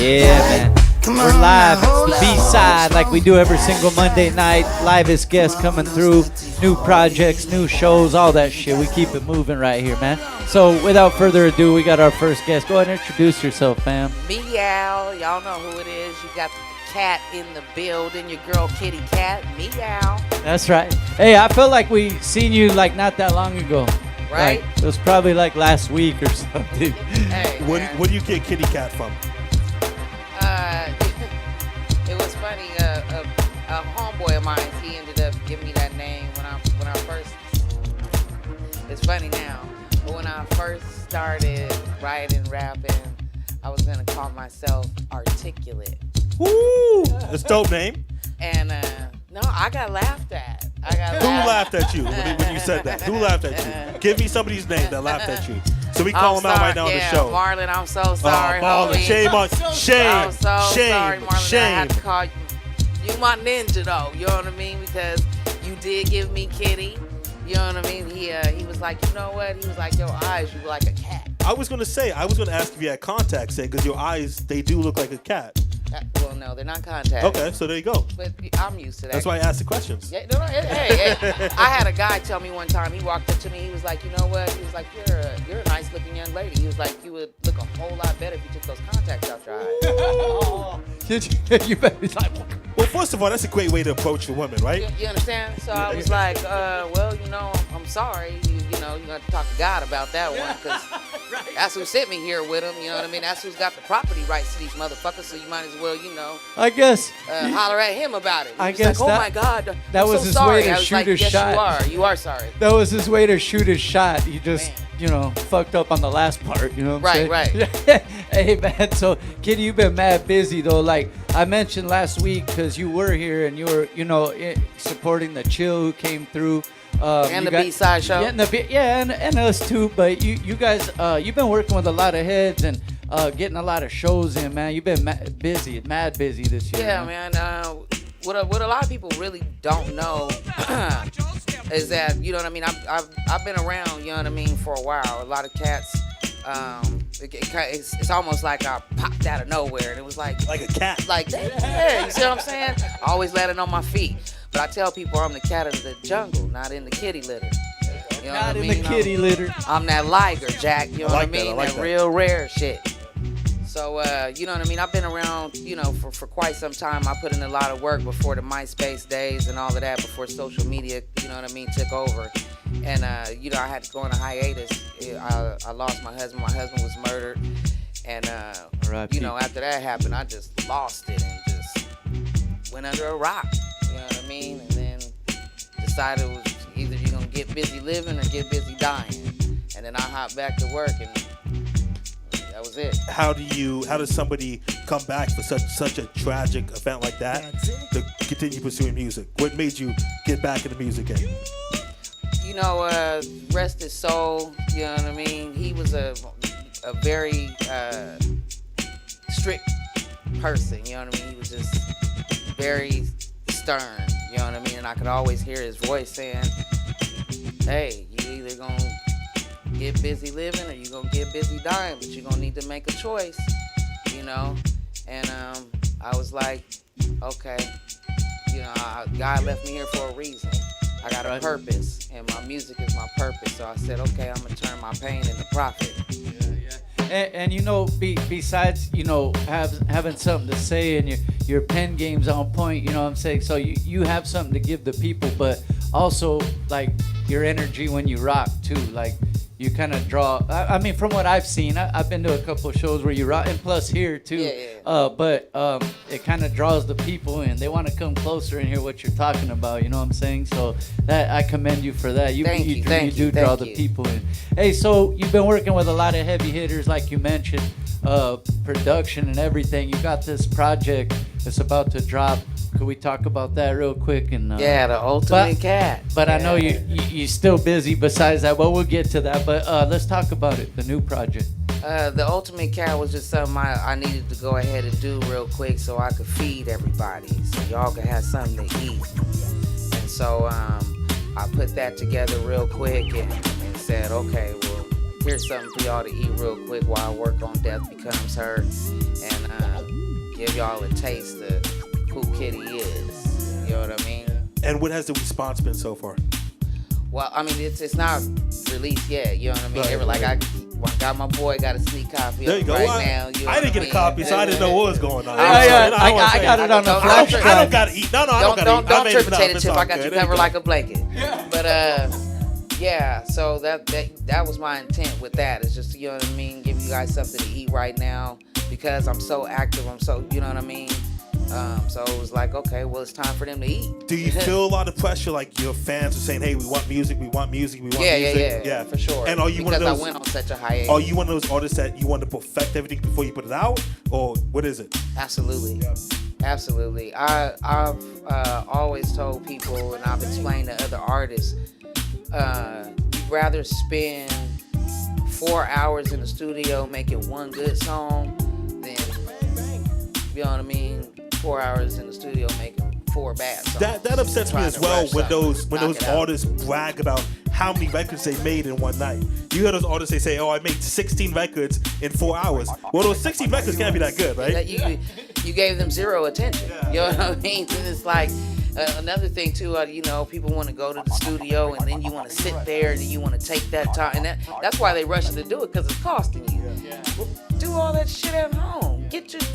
Yeah, man. We're live. It's the B-side like we do every single Monday night. Livest guests coming through. New projects, new shows, all that shit. We keep it moving right here, man. So without further ado, we got our first guest. Go ahead and introduce yourself, fam. Meow. Y'all know who it is. You got the cat in the building. Your girl Kitty Cat. Meow. That's right. Hey, I felt like we seen you like not that long ago. Right? Like, it was probably like last week or something. Hey, Where do you get Kitty Cat from? It was funny. A homeboy of mine, he ended up giving me that name when I first. It's funny now, but when I first started writing, rapping, I was gonna call myself Articulate. Woo! That's a dope name. And no, I got laughed at. Who laughed at you when you said that? Who laughed at you? Give me somebody's name that laughed at you. So we call him out right now on the show. Marlon, I'm so sorry. Marlon, shame on shame. I'm so sorry, Marlon. Shame. I have to call you. You my ninja though. You know what I mean? Because you did give me Kitty. You know what I mean? He was like, you know what? He was like, your eyes, you were like a cat. I was gonna ask if you had contacts in, because your eyes, they do look like a cat. Well, no, they're not contacts. Okay, so there you go. But I'm used to that. That's why I asked the questions. Yeah, no, hey, I had a guy tell me one time. He walked up to me. He was like, you know what? He was like, you're a nice looking young lady. He was like, you would look a whole lot better if you took those contacts out your eyes. You better be like. Well, first of all, that's a great way to approach a woman, right? You understand? So I was like, well, you know, I'm sorry. You know, you're going to talk to God about that one, because that's who sent me here with him. You know what I mean? That's who's got the property rights to these motherfuckers, so you might as well, you know, I guess holler at him about it. I guess like, oh that, my God, that I'm was so his sorry. way to I was shoot like, his yes, shot. You are sorry. That was his way to shoot his shot. He just, fucked up on the last part. You know what I'm saying? Right. Hey, man. So, Kitty, you've been mad busy, though. Like I mentioned last week, because you were here and you were, supporting the Chill who came through. And the B-side show. Yeah, and us too. But you guys, you've been working with a lot of heads and getting a lot of shows in, man. You've been mad busy this year. Yeah, man. What a lot of people really don't know is that, you know what I mean, I've been around, you know what I mean, for a while. A lot of cats, it's almost like I popped out of nowhere, and it was like a cat. Like, yeah, you see what I'm saying? I always landing on my feet. But I tell people I'm the cat of the jungle, not in the kitty litter. You know Not what I in mean? the kitty litter. I'm that liger, Jack. You know what I mean? That real rare shit. So, you know what I mean? I've been around, for quite some time. I put in a lot of work before the MySpace days and all of that, before social media, you know what I mean, took over. And, I had to go on a hiatus. I lost my husband. My husband was murdered. And, after that happened, I just lost it and just went under a rock. You know what I mean? And then decided it was either you're going to get busy living or get busy dying. And then I hopped back to work, and that was it. How does somebody come back for such a tragic event like that to continue pursuing music? What made you get back into music again? Rest his soul, you know what I mean? He was a very strict person, you know what I mean? He was just very stern, you know what I mean? And I could always hear his voice saying, hey, you either gonna get busy living or you gonna get busy dying, but you're gonna need to make a choice, And I was like, okay, God left me here for a reason. I got a purpose, and my music is my purpose. So I said, okay, I'm gonna turn my pain into profit. And besides, having something to say and your pen game's on point, you know what I'm saying? So you have something to give the people, but also, like, your energy when you rock, too. Like, you kind of draw, I mean, from what I've seen, I've been to a couple of shows where you rock, and plus here, too. Yeah. But it kind of draws the people in. They want to come closer and hear what you're talking about, you know what I'm saying? So that I commend you for that. You do draw the people in. Hey, so you've been working with a lot of heavy hitters, like you mentioned, production and everything. You got this project that's about to drop. Could we talk about that real quick? And the Ultimate Cat. But I know you're still busy besides that. Well, we'll get to that. But let's talk about it, the new project. The Ultimate Cat was just something I needed to go ahead and do real quick so I could feed everybody, so y'all could have something to eat. And so I put that together real quick and said, okay, well, here's something for y'all to eat real quick while I work on Death Becomes Her. And give y'all a taste of who Kitty is. You know what I mean? And what has the response been so far? Well, I mean, it's not released yet. You know what I mean? Right, They were like, I got my boy got a sneak copy there you go. right Well, now. You know I didn't what get a copy, so I didn't know what was going on. I got it on the flash drive. I don't gotta eat. No, I don't gotta eat. Don't trip, No, potato it's chip. all I got good. you There covered go. like a blanket. But yeah. So that was my intent with that. It's just, you know what I mean, give you guys something to eat right now because I'm so active. I'm so, you know what I mean. So it was like, okay, well, it's time for them to eat. Do you feel a lot of pressure, like your fans are saying, "Hey, we want music, we want music, we want music"? Yeah, for sure. And are you because one of those? I went on such a hiatus. Are you one of those artists that you want to perfect everything before you put it out, or what is it? Absolutely. Yeah. Absolutely. I've always told people, and I've explained to other artists, you'd rather spend 4 hours in the studio making one good song than, you know what I mean, 4 hours in the studio making 4 bad songs. That upsets me as well when those artists brag about how many records they made in one night. You hear those artists, they say, "Oh, I made 16 records in 4 hours." Well, those 16 records can't be that good, right? You gave them zero attention. You know what I mean? And it's like another thing too. You know, people want to go to the studio and then you want to sit there and then you want to take that time, and that's why they rush to do it because it's costing you. Well, do all that shit at home.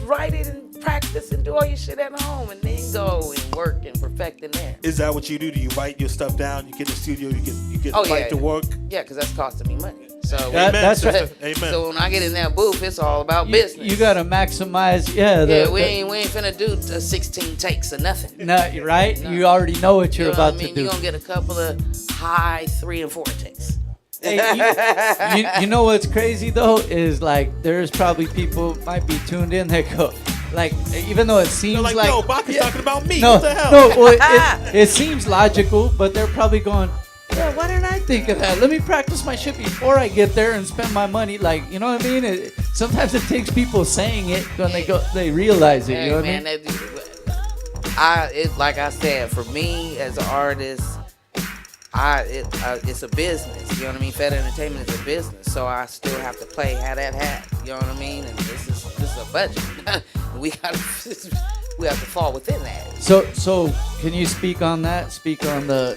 Write it and practice and do all your shit at home, and then go and work and perfect in there. Is that what you do? Do you write your stuff down? You get in the studio, you get to work? Yeah, because that's costing me money. So that's right. Amen. So when I get in that booth, it's all about business. You gotta maximize. We ain't finna do 16 takes or nothing. No, right? No. You already know what you're about to do. You're gonna get a couple of high 3 and 4 takes. Hey, you know what's crazy though is like there's probably people might be tuned in that go like even though it seems like yo, Baca's talking about me. No, what the hell? No, well, it seems logical, but they're probably going, yeah, why didn't I think of that? Let me practice my shit before I get there and spend my money. Like, you know what I mean? Sometimes it takes people saying it when they realize it. You know what I mean? Like I said, for me as an artist, it's a business. You know what I mean? Fed Entertainment is a business, so I still have to have that hat. You know what I mean? And this is a budget. we have to fall within that. So can you speak on that? Speak on the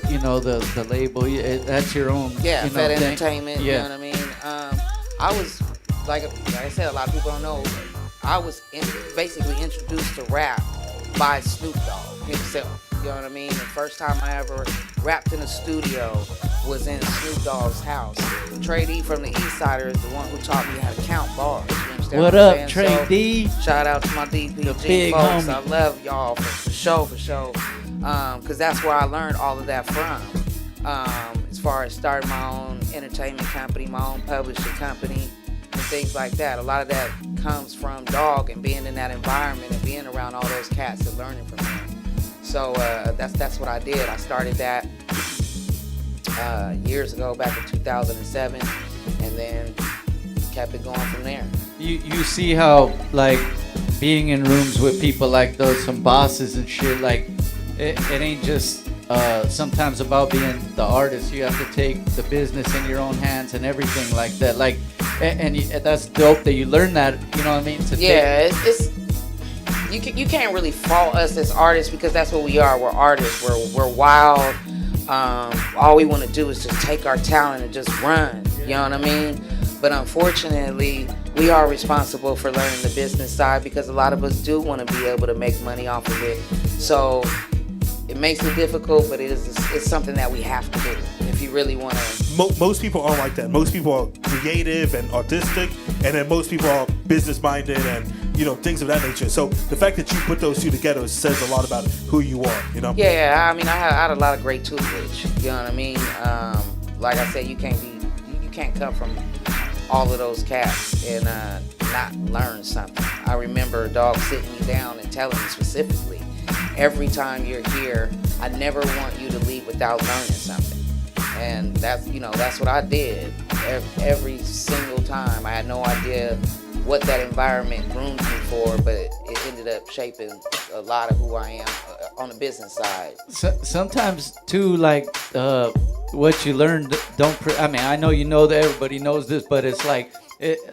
the label. That's your own. Yeah, Fed Entertainment. Yeah. You know what I mean? I was like I said, a lot of people don't know. I was basically introduced to rap by Snoop Dogg himself. You know what I mean? The first time I ever rapped in a studio was in Snoop Dogg's house. Trey D from the East Sider is the one who taught me how to count bars. You understand what up, Trey so, D? Shout out to my DPG folks. I love y'all for sure. Because that's where I learned all of that from. As far as starting my own entertainment company, my own publishing company, and things like that. A lot of that comes from Dog and being in that environment and being around all those cats and learning from them. So that's what I did. I started that years ago, back in 2007, and then kept it going from there. You see how like being in rooms with people like those, some bosses and shit. Like it ain't just sometimes about being the artist. You have to take the business in your own hands and everything like that. Like and that's dope that you learn that. You know what I mean? It's you can't really fault us as artists because that's what we are. We're artists. We're wild. All we want to do is just take our talent and just run. You know what I mean? But unfortunately, we are responsible for learning the business side because a lot of us do want to be able to make money off of it. So it makes it difficult, but it's something that we have to do if you really want to. Most people aren't like that. Most people are creative and artistic, and then most people are business-minded and things of that nature. So the fact that you put those two together says a lot about who you are. Yeah, I mean, I had a lot of great tutelage. You know what I mean? Like I said, you can't come from all of those cats and not learn something. I remember Dog sitting me down and telling me specifically, every time you're here, I never want you to leave without learning something. And that's what I did every single time. I had no idea what that environment groomed me for, but it ended up shaping a lot of who I am on the business side. Sometimes too, like what you learned, I know that everybody knows this, but it's like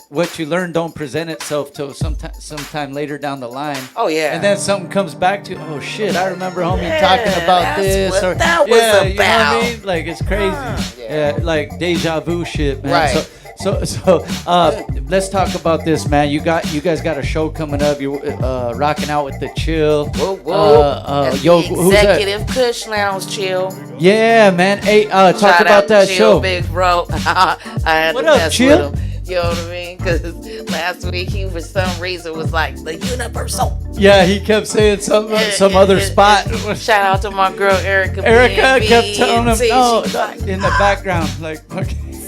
what you learn don't present itself till sometime later down the line. Oh yeah. And then something comes back to, oh shit, I remember homie talking about this. What or that was about. You know what I mean? Like it's crazy. Yeah, like deja vu shit, man. Right. So let's talk about this, man. You guys got a show coming up. You're rocking out with the Chill. Whoa, whoa. That's Yo, the who's that? Executive Kush Lounge, Chill. Yeah, man. Hey, talk Shout about out that to show. Chill, big bro. I had What to up, mess Chill? with him. You know what I mean? Because last week he, for some reason, was like the universal. Yeah, he kept saying some other spot. Shout out to my girl Erica. Erica kept telling him, B&T. no, She's like, in the background, like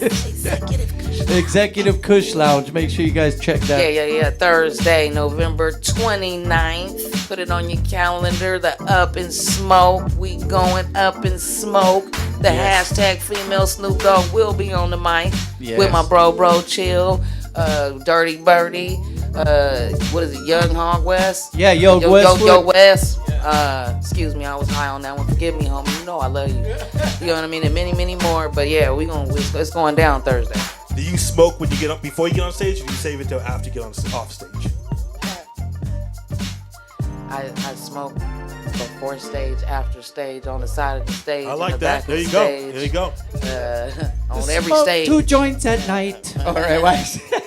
Executive Kush. Executive Kush Lounge. Make sure you guys check that. Yeah. Thursday, November 29th. Put it on your calendar. The Up in Smoke. We going up in smoke. The hashtag female Snoop Dogg will be on the mic with my bro Chill, Dirty Birdie, what is it, Young Hog West? Yeah, Yo West. Excuse me, I was high on that one. Forgive me, homie. You know I love you. You know what I mean? And many more. But yeah, it's going down Thursday. Do you smoke when you get up before you get on stage, or do you save it till after you get off stage? I smoke before stage, after stage, on the side of the stage. I like in the that. back There of you the go. stage, There you go. On every Smoke stage. 2 joints at night. All right,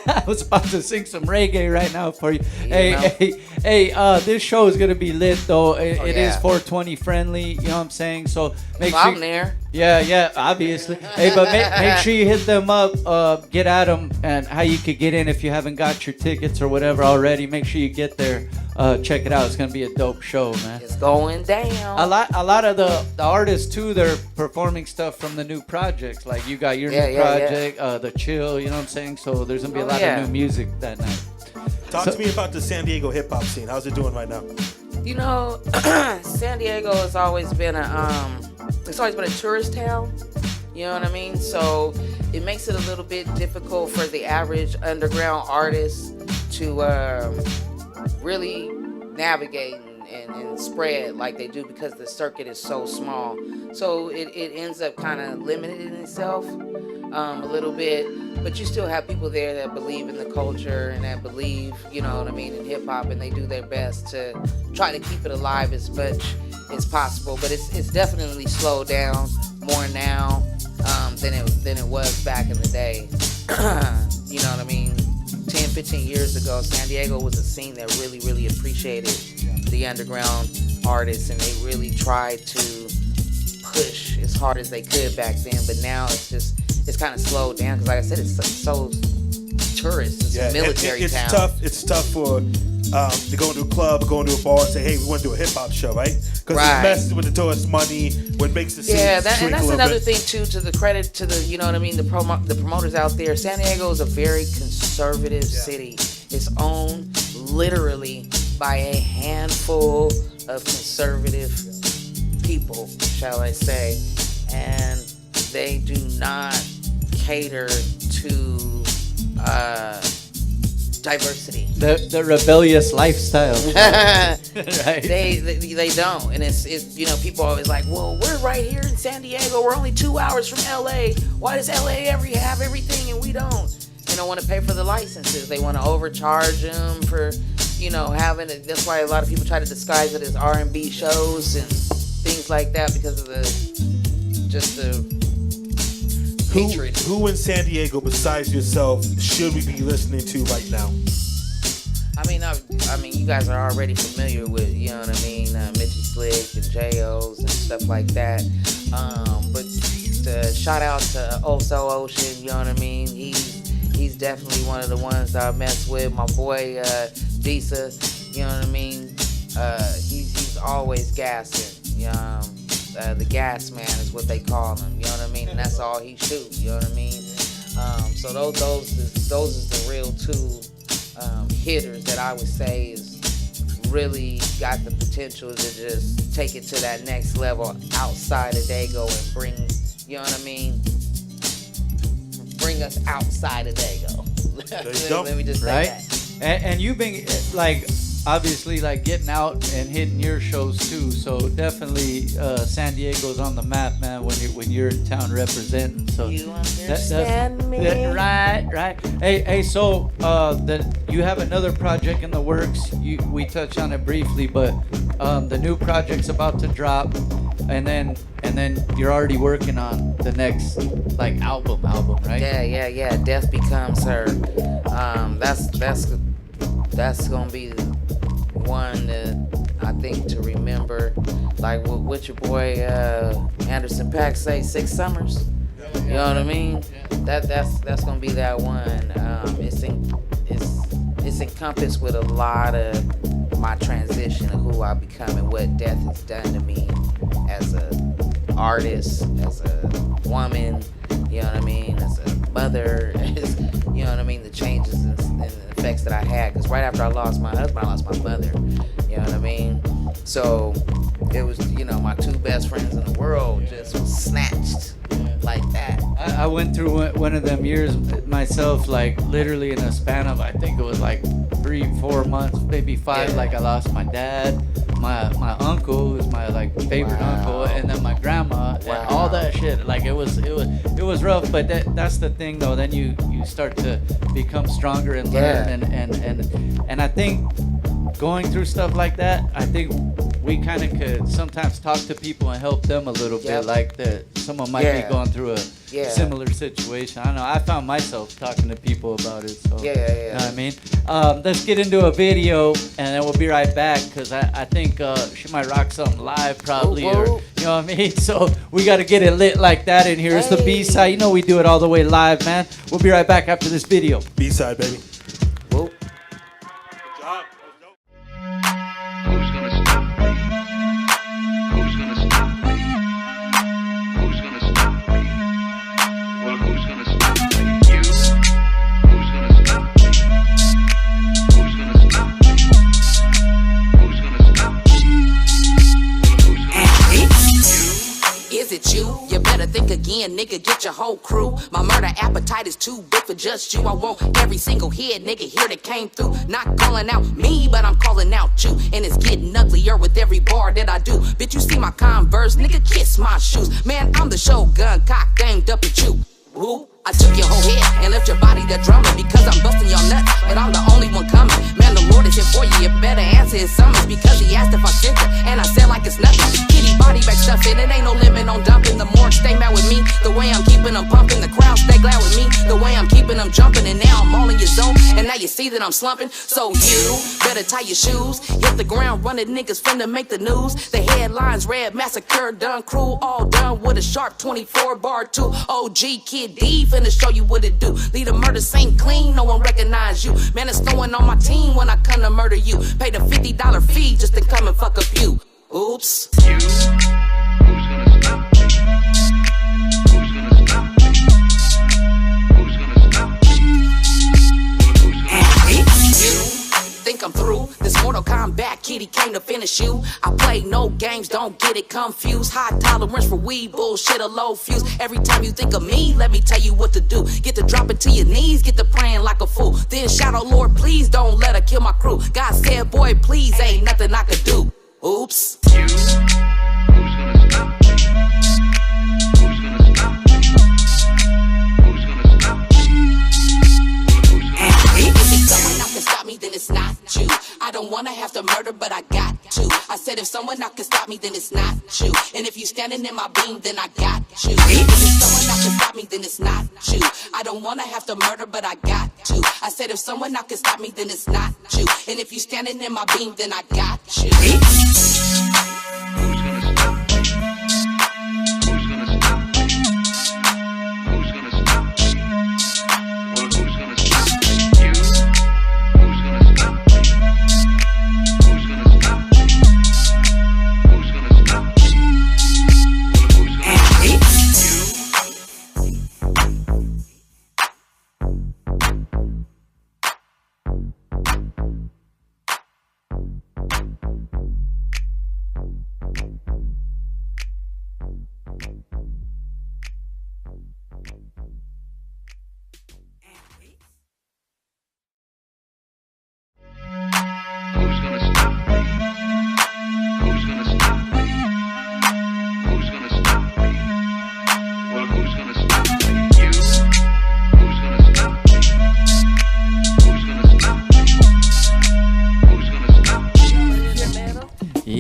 I was about to sing some reggae right now for you. Hey, this show is gonna be lit though. It is 420 friendly. You know what I'm saying? So make sure. I'm there. Yeah, obviously. Hey, but make sure you hit them up, get at them, and how you could get in if you haven't got your tickets or whatever already. Make sure you get there. Check it out. It's gonna be a dope show, man. It's going down. A lot of the artists too. They're performing stuff from the new projects. Like you got your new project, the Chill. You know what I'm saying? So there's gonna be a lot of new music that night. Talk to me about the San Diego hip hop scene. How's it doing right now? You know, San Diego has always been a tourist town. You know what I mean? So it makes it a little bit difficult for the average underground artist to really navigate and spread like they do, because the circuit is so small. So it ends up kind of limiting itself a little bit. But you still have people there that believe in the culture and that believe, you know what I mean, in hip hop, and they do their best to try to keep it alive as much as possible. But it's definitely slowed down more now than it was back in the day. You know what I mean? 10, 15 years ago, San Diego was a scene that really, really appreciated the underground artists, and they really tried to push as hard as they could back then. But now it's kind of slowed down, because like I said, it's so tourist. It's a military town. It's tough for to go into a club, go into a bar, and say, "Hey, we want to do a hip hop show," right? Because it messes with the tourist money, what makes the scene and that's another bit. thing too. To the credit to the, you know what I mean, the promoters out there. San Diego is a very conservative city. It's owned literally by a handful of conservative people, shall I say, and they do not cater to diversity. The rebellious lifestyle. Right. They don't. And it's you know, people are always like, well, we're right here in San Diego. We're only 2 hours from LA. Why does LA have everything and we don't? They don't want to pay for the licenses. They want to overcharge them for, you know, having it. That's why a lot of people try to disguise it as R&B shows and things like that, because of the hatred. Who in San Diego besides yourself should we be listening to right now? I mean, you guys are already familiar with, you know what I mean, Mitchie Slick and J.O.'s and stuff like that. But shout out to Also Ocean, you know what I mean. He's definitely one of the ones that I mess with. My boy Disa, you know what I mean. He's always gassing. The gas man is what they call him. You know what I mean. And that's all he shoots. You know what I mean. So those is the real two hitters that I would say is really got the potential to just take it to that next level outside of Dago and bring, you know what I mean, bring us outside of Dago. Let me just say that. And you've been like obviously like getting out and hitting your shows too. So definitely San Diego's on the map, man. When you're in town representing. So you understand me? Right. Hey. So you have another project in the works. We touched on it briefly, but the new project's about to drop, and then you're already working on the next like album, right? Yeah. Death Becomes Her. That's gonna be one that I think to remember. Like what your boy Anderson .Paak say, 6 summers. You know what I mean? That's gonna be that one. It's encompassed with a lot of my transition of who I become and what death has done to me as a artist, as a woman, you know what I mean, as a mother, as, you know what I mean, the changes and the effects that I had. Because right after I lost my husband, I lost my mother, you know what I mean? So it was, my 2 best friends in the world just was snatched like that. I went through one of them years myself, like literally in a span of, I think it was like 3-4 months, maybe 5. Yeah. Like I lost my dad, my uncle, who's my like favorite uncle, and then my grandma, and all that shit. Like it was rough, but that's the thing though. Then you start to become stronger and learn, and I think going through stuff like that, I think we kind of could sometimes talk to people and help them a little bit, like that someone might be going through a similar situation. I don't know. I found myself talking to people about it. So, you know what I mean? Let's get into a video, and then we'll be right back, because I think she might rock something live probably, or you know what I mean? So we got to get it lit like that in here. It's the B-side. You know we do it all the way live, man. We'll be right back after this video. B-side, baby. Whoa. Good job. Who's gonna stop me? Who's gonna stop me? Who's gonna stop me? Well, who's gonna stop me? You? Who's gonna stop me? Who's gonna stop me? Who's gonna stop me? Well, who's gonna stop me? Is it you? You better think again, nigga, get your whole crew. My murder appetite is too big for just you. I want every single head nigga here that came through. Not calling out me, but I'm calling out you. And it's getting uglier with every bar that I do. Bitch, you see my Converse, nigga, kiss my shoes. Man, I'm the Shogun, cock aimed up at you. Who? I took your whole head and left your body to drumming, because I'm busting your nuts, but I'm the only one coming. Man, the Lord is here for you, you better answer his summons, because he asked if I sent it, and I said like it's nothing. Kitty body back stuffing, it ain't no limit on dumping. The morgue stay mad with me, the way I'm keeping them pumping. The crowd stay glad with me, the way I'm keeping them jumping. And now I'm all in your zone, and now you see that I'm slumping. So you better tie your shoes, hit the ground running, niggas finna make the news. The headlines read, massacre done, crew all done with a sharp 24 bar 2. OG Kid D finna show you what it do. Leave the murder scene clean, no one recognize you. Man, it's throwing on my team when I come to murder you. Pay the $50 fee just to come and fuck up you. Oops. You? Who's gonna stop me? Who's gonna stop me? Who's gonna stop me? Well, who's gonna stop me? You think I'm through? This Mortal Kombat kitty came to finish you. I play no games, don't get it confused. High tolerance for weed, bullshit, a low fuse. Every time you think of me, let me tell you what to do. Get to dropping to your knees, get to praying like a fool. Then shout out, Lord, please don't let her kill my crew. God said, boy, please, ain't nothing I could do. Oops. You? Who's gonna stop me? Who's gonna stop me? Who's gonna stop me? Well, who's gonna stop me? If it's someone out can stop me, then it's not you. I don't wanna have to murder, but I got to. I said if someone out can stop me, then it's not you. And if you standing in my beam, then I got you. If it's someone out can stop me, then it's not you. I don't wanna have to murder, but I got to. I said if someone out can stop me, then it's not you. And if you standing in my beam, then I got you. Who's gonna stop me? Who's gonna stop me? Who's gonna stop me? Well, who's gonna stop me? You? Who's gonna stop me? Who's gonna stop me? Who's gonna stop me? Well, who's gonna stop me? You?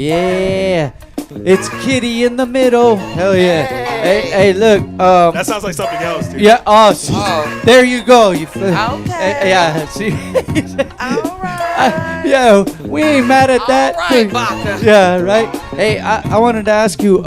Yeah. It's Kitty in the middle. Hell yeah. Hey, look. That sounds like something else, dude. Yeah. Oh. There you go. You feel? Okay. Yeah. See. All right. Yeah. We ain't mad at that. All right, Baca. Yeah. Right. Hey, I wanted to ask you,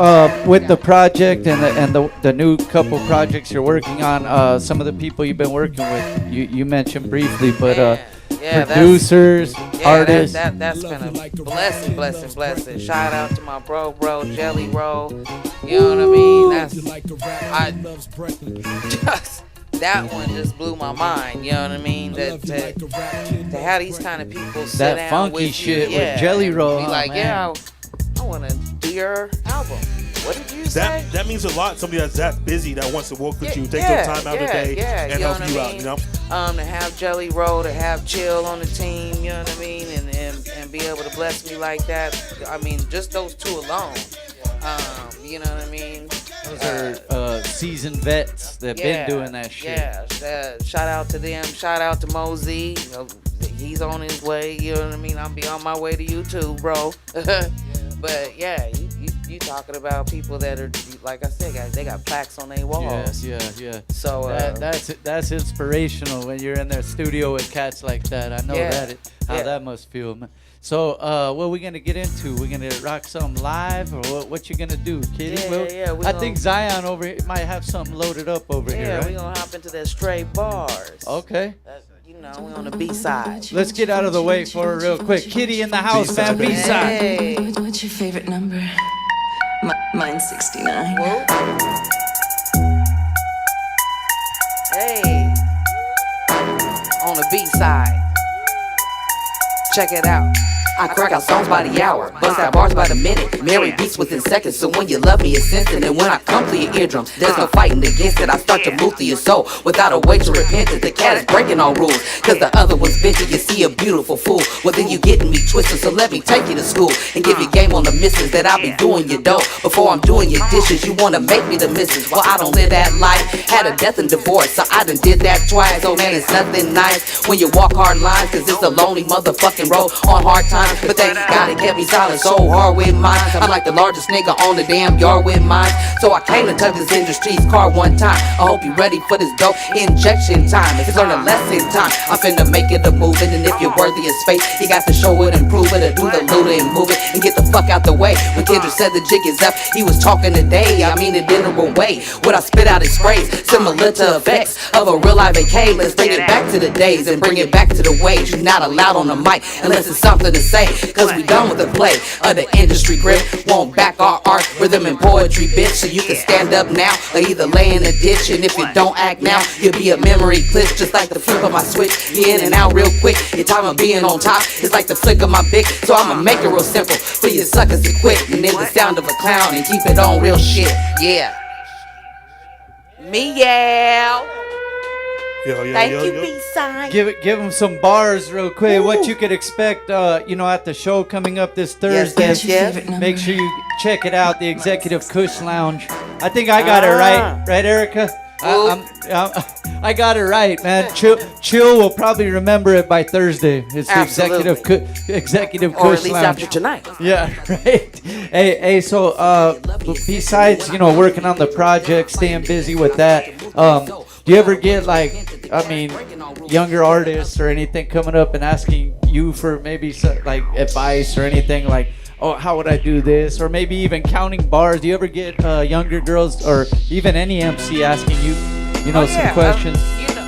with the project and the new couple projects you're working on, some of the people you've been working with, you mentioned briefly, but producers, artists. That's been a blessing. Shout out to my bro, Jelly Roll. You know what I mean? That one just blew my mind. You know what I mean? To have these kind of people sit That down funky with shit you, with Jelly Roll. Be like, man. I want to do your album. What did you say? That means a lot. Somebody that's that busy that wants to work with you, take some time out of the day and help you out. You know. To have Jelly Roll, to have Chill on the team. You know what I mean? And be able to bless me like that. I mean, just those two alone. You know what I mean? Those are seasoned vets that been doing that shit. Yeah, shout out to them. Shout out to Mosey. You know, he's on his way. You know what I mean? I'll be on my way to you too, bro. But yeah, you talking about people that are, like I said, guys, they got plaques on their walls. Yes, yeah. So that's inspirational when you're in their studio with cats like that. I know how that must feel, man. So, what are we gonna get into? We're gonna rock something live, or what you gonna do, Kitty? I think Zion over here might have something loaded up over here. Yeah, right? we gonna hop into the straight bars. Okay. We on the B-side. Let's get out of the way for it real quick. Kitty in the house, man. B-side. Hey. What's your favorite number? Mine's 69. Whoa. Hey. On the B-side. Check it out. I crack out songs by the hour, bust out bars by the minute. Marry beats within seconds, so when you love me, it's instant. And when I come through your eardrums, there's no fighting against it. I start to move through your soul without a way to repent it. The cat is breaking all rules, cause the other one's bitchy. You see a beautiful fool, well then you getting me twisted. So let me take you to school and give you game on the missus that I'll be doing your dough. Before I'm doing your dishes, you wanna make me the missus. Well, I don't live that life, had a death and divorce, so I done did that twice. Oh man, it's nothing nice when you walk hard lines, cause it's a lonely motherfucking road on hard times. But thank God it kept me silent so hard with mine. I'm like the largest nigga on the damn yard with mine. So I came to touch this industry's car one time. I hope you ready for this dope injection time. It's learn a lesson time. I'm finna make it a movement, and if you're worthy of space, you got to show it and prove it, or do the looter and move it and get the fuck out the way. When Kendrick said the jig is up, he was talking today. I mean it in a real way. What I spit out is sprays, similar to effects of a real live AK. Let's bring it back to the days and bring it back to the ways. You're not allowed on the mic unless it's something to say, cause we done with the play of the industry grip. Won't back our art, rhythm and poetry, bitch. So you can stand up now or either lay in a ditch. And if you don't act now, you'll be a memory glitch, just like the flip of my switch. You in and out real quick. Your time of being on top is like the flick of my bic. So I'ma make it real simple for you suckers to quit. And then the sound of a clown and keep it on real shit. Yeah. Meow. Thank you, B-side. Give them some bars real quick. What you could expect, at the show coming up this Thursday. Yes. Make sure you check it out, the Executive Kush Lounge. I think I got it right, Erica? I got it right, man. Chill will probably remember it by Thursday. It's the Executive Kush Lounge. Or at least after tonight. Yeah, right. Hey, so besides, working on the project, staying busy with that, do you ever get younger artists or anything coming up and asking you for maybe some, advice or anything like, oh, how would I do this? Or maybe even counting bars. Do you ever get younger girls or even any MC asking you, some questions?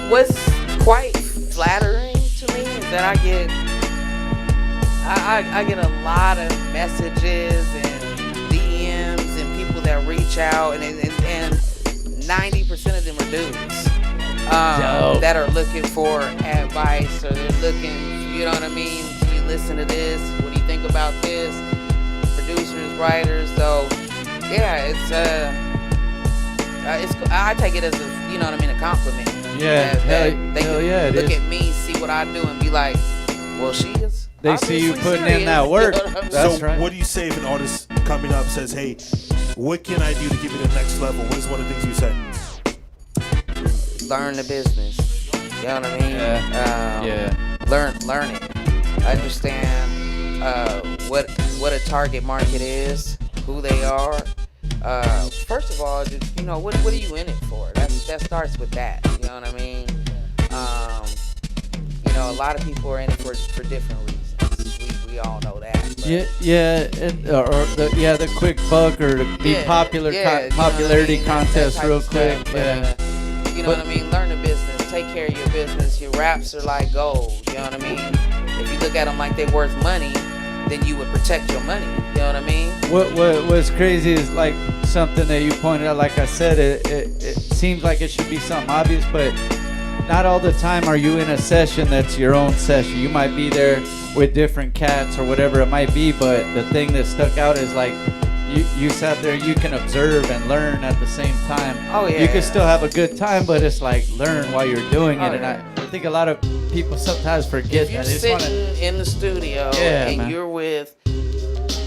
What's quite flattering to me is that I get a lot of messages and DMs and people that reach out, and 90% of them are dudes that are looking for advice, or they're looking, you know what I mean? Can you listen to this? What do you think about this? Producers, writers. So yeah, I take it as a compliment. Yeah, they can look is. at me, see what I do, and be like, well, she is. They see you putting in that work. You know what I mean? That's so right. What do you say if an artist coming up says, hey, what can I do to get me to the next level? What is one of the things you say? Learn the business. You know what I mean? Yeah. Learn it. Understand what what a target market is, who they are. First of all, you know, what are you in it for? That starts with that. You know what I mean? You know, a lot of people are in it for different reasons. We all know that. The quick buck or to be popular, popularity contest real quick. You know what I mean? Learn the business. Take care of your business. Your raps are like gold. You know what I mean? If you look at them like they're worth money, then you would protect your money. You know what I mean? What's crazy is like something that you pointed out. Like I said, it seems like it should be something obvious, but not all the time are you in a session that's your own session. You might be there with different cats or whatever it might be, but the thing that stuck out is like you sat there, you can observe and learn at the same time. Oh yeah. You can still have a good time, but it's like learn while you're doing it. And I think a lot of people sometimes forget if you're that. Sitting in the studio and you're with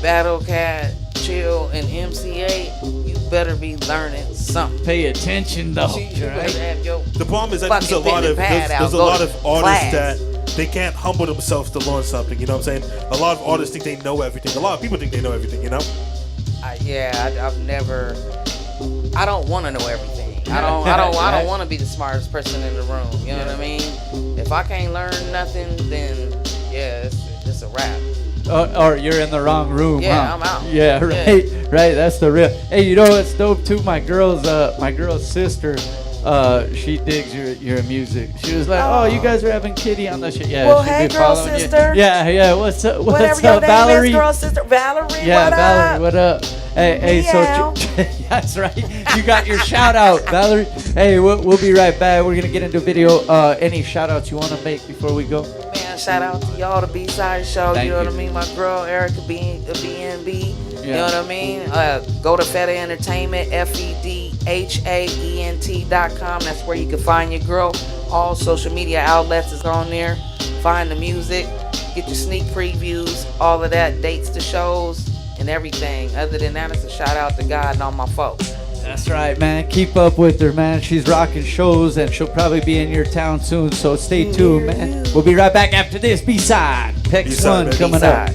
Battle Cat, Chill, and MC8, you better be learning something. Pay attention though. The problem is that there's a lot of artists that they can't humble themselves to learn something. You know what I'm saying? A lot of artists think they know everything. A lot of people think they know everything. You know? I don't want to know everything. I don't want to be the smartest person in the room. You know what I mean? If I can't learn nothing, then it's a wrap. Or you're in the wrong room. Yeah, I'm out. Yeah, right. Yeah. Right. That's the real. Hey, you know what's dope too? My girl's sister. She digs your music. She was like, "Oh, you guys are having Kitty on the show." Yeah. Well, hey, girl, sister. You. Yeah. What's up? Whatever your name Valerie? is, girl, sister. Valerie. Yeah, what Valerie. up? What up? Hey, so that's right. You got your shout out, Valerie. Hey, we'll be right back. We're gonna get into video. Any shout outs you want to make before we go? Man, shout out to y'all, the B-Side Show. Thank you know you. what I mean? My girl Erica BNB. Yeah. You know what I mean? Go to Feta Entertainment, FEDHAENT.com. That's where you can find your girl. All social media outlets is on there. Find the music, get your sneak previews, all of that, dates to shows, and everything. Other than that, it's a shout out to God and all my folks. That's right, man. Keep up with her, man. She's rocking shows, and she'll probably be in your town soon, so stay tuned, man. We'll be right back after this. B-Side. Pex One coming up.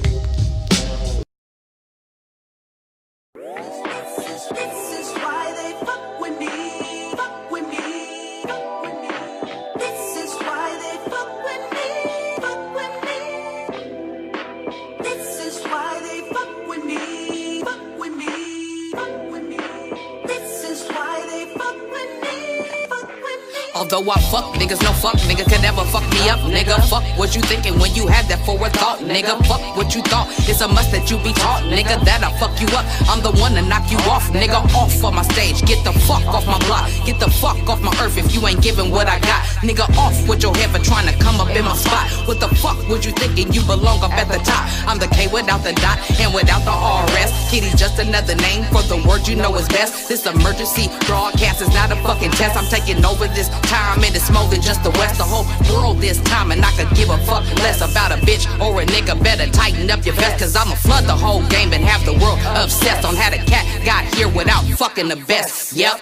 Although I fuck niggas, no fuck nigga can never fuck me up, nigga. Fuck what you thinking when you had that forward thought, nigga. Fuck what you thought, it's a must that you be taught, nigga. That I fuck you up, I'm the one to knock you off, nigga. Off of my stage, get the fuck off my block. Get the fuck off my earth if you ain't giving what I got, nigga. Off with your head for trying to come up in my spot. What the fuck would you thinking you belong up at the top? I'm the K without the dot and without the RS. Kitty's just another name for the word you know is best. This emergency broadcast is not a fucking test. I'm taking over this time and it's more than just the West, the whole world this time, and I could give a fuck less about a bitch or a nigga. Better tighten up your vest, cause I'ma flood the whole game and have the world obsessed on how the cat got here without fucking the best. Yep.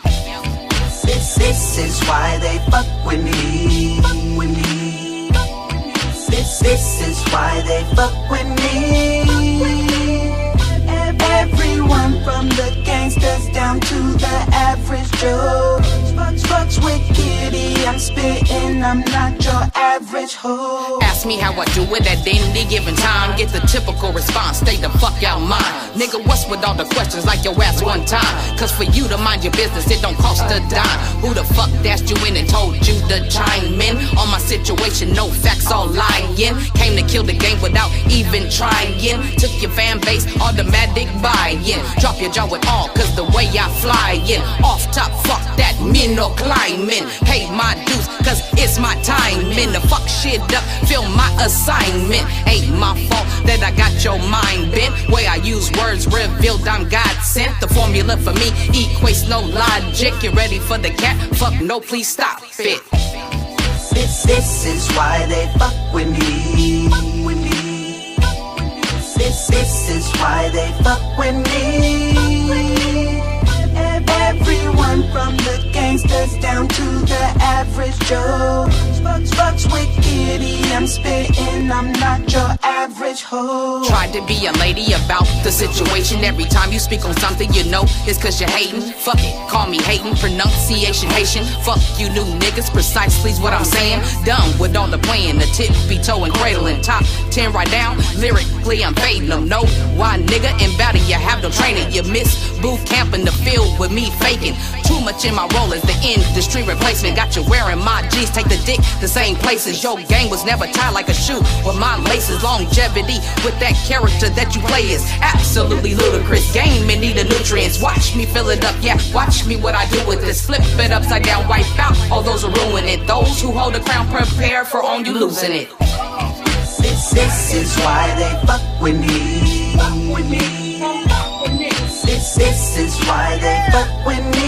This is why they fuck with me. This is why they fuck with me. Everyone from the gangsters down to the average Joe. Fucks with Kitty, I'm spitting, I'm not your average hoe. Ask me how I do it at any given time. Get the typical response, stay the fuck out mine. Nigga, what's with all the questions like your ass one time? Cause for you to mind your business, it don't cost a dime. Who the fuck dashed you in and told you to chime in? On my situation, no facts, all lying. Came to kill the game without even trying. Took your fan base, automatic buy-in. Drop your jaw with all, cause the way I fly in. Off top, fuck that, me no climbing. Pay my dues, cause it's my time. To fuck shit up, feel my assignment. Ain't my fault that I got your mind bent. Way I use words revealed, I'm God sent. The formula for me equates no logic. You ready for the cat? Fuck no, please stop it. This is why they fuck with me. This is why they fuck with me. Everyone from the gang gangsters down to the average Joe. Fucks with kitty, I'm spitting, I'm not your average hoe. Tried to be a lady about the situation. Every time you speak on something, you know it's cause you're hating. Fuck it, call me hating, pronunciation Haitian. Fuck you new niggas, precisely's what I'm saying. Done with all the playing, the tippy toe and cradling. Top 10 right down, lyrically I'm fading them. No, why nigga in battle you have no training. You miss boot camp in the field with me faking. Too much in my role as the industry replacement. Got you wearing my jeans, take the dick the same places. Your gang was never tied like a shoe with my laces. Longevity with that character that you play is absolutely ludicrous. Game and need the nutrients. Watch me fill it up, yeah. Watch me what I do with this. Flip it upside down, wipe out all those who ruin it. Those who hold the crown prepare for on you losing it. This is why they fuck with me. This is why they fuck with me.